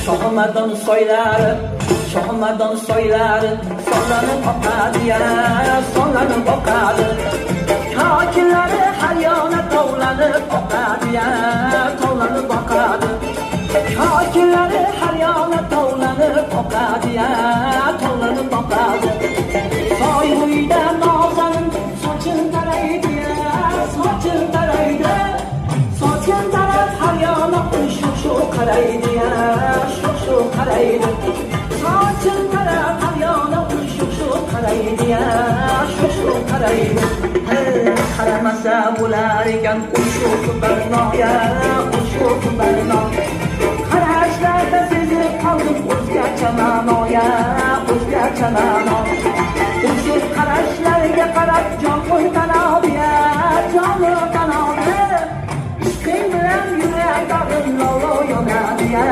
Shohimardon soylari, shohimardon soylari sonlanib oqadi ya, sonlanib oqadi. Kokinlari har yana tovlanib oqadi ya, tovlanib oqadi. Kokinlari har yana tovlanib oqadi ya, tovlanib oqadi. Soy bo'yida nozanin sochim taraydi ya, sochim taraydi. Sochim tarab har yana shu qaraydi ya, shu qaraydi. Sochim tarab har yana shu qaraydi ya, shu qaraydi. Qaramasa bo'lar ekan shu barnoya, shu barno. Qarashlarda sezib qoldim o'zgacha ma'noya, o'zgacha ma'no. Shu qarashlarga qarab jon qo'ytanobiya, jonim tanobi. Ishqing bilan yurak dog'im lolo yonadi ya.